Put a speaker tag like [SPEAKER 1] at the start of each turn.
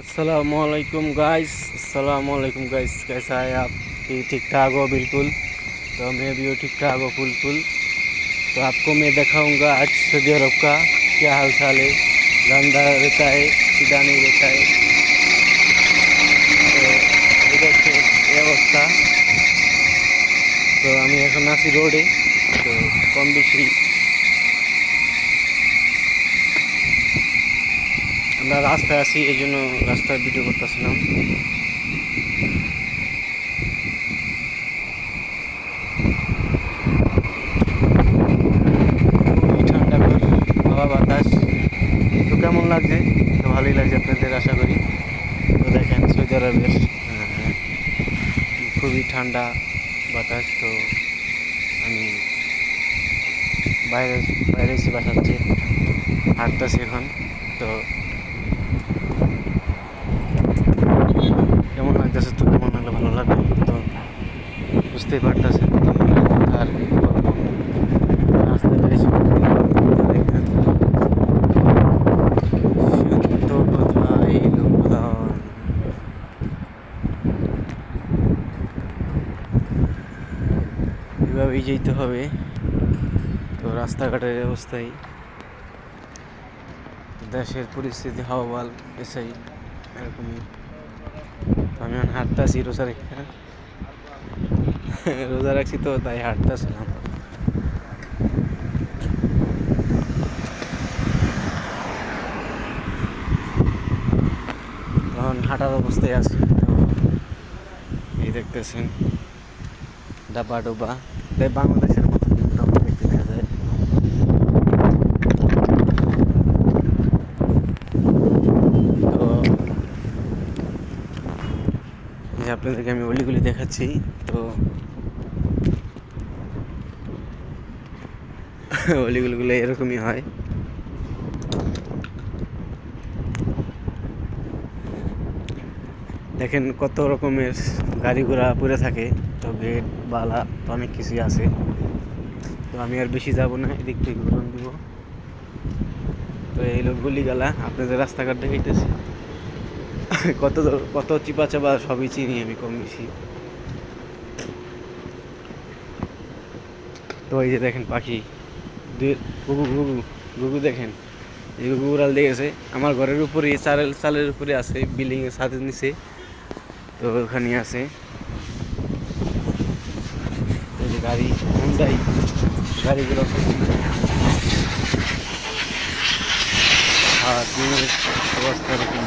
[SPEAKER 1] अस्सलामुअलैकुम गाइस कैसा है आप कि ठीक ठाक हो बिल्कुल। तो मैं भी ठीक ठाक हो फुल। तो आपको मैं दिखाऊंगा आज सऊदी अरब का क्या हाल चाल है। गंदा रहता है, सीधा नहीं रहता है। तो इधर से ये अवस्था। तो আমি এখন আছি রোডে। তো কম বেশি আমরা রাস্তায় আছি, এই জন্য রাস্তায় ভিডিও করতেছিলাম। ঠান্ডা হাওয়া বাতাস তো কেমন লাগছে? তো ভালোই লাগছে আপনাদের আশা করি। তো দেখেন সৌদি আরবের খুবই ঠান্ডা বাতাস। তো আমি বাইরে বাইরে এসে বাসাচ্ছি, হাঁটতেছি এখন। তো কেমন লাগতেছে? তো কেমন লাগলে ভালো লাগবে তো বুঝতেই পারতেছেন। আর রাস্তায় বেশি দেখেন তো কোথায় লোকজন। এভাবেই যেতে হবে। তো রাস্তাঘাটের অবস্থায় দেশের পরিস্থিতি হাওয়াল এসেই এরকমই। আমি এখন হাঁটতেছি রোজা রাখছি তো তাই হাঁটতেছিলাম। তখন হাঁটার অবস্থায় আছি। তো এই দেখতেছেন ডাবা ডোবা, তাই বাংলাদেশের মতো মোটামুটি দেখতে দেখা যায়। তো আপনাদেরকে আমি অলিগুলি দেখাচ্ছি। তো অলিগুলিগুলো এরকমই হয়। দেখেন কত রকমের গাড়ি ঘোড়া পড়ে থাকে। তো গেট বালা তো অনেক কিছুই আছে। তো আমি আর বেশি যাব না, এদিক থেকে ঘুরন দিব। তো এই লোক গলিগালা আপনাদের রাস্তাঘাট দেখাইতেছি। কত কত চিপা চাপা সবই চিনি আমি কম বেশি। তো এই যে দেখেন পাখি, ঘুঘু ঘুঘু ঘুঘু দেখেন, এই ঘুঘু উড়াল দিয়েছে আমার ঘরের উপরে, চালের উপরে আছে, বিল্ডিং এর ছাদের নিচে। তো ওখানে আছে এই যে গাড়ি হুন্ডাই গাড়িগুলো। আর অবস্থা এরকম।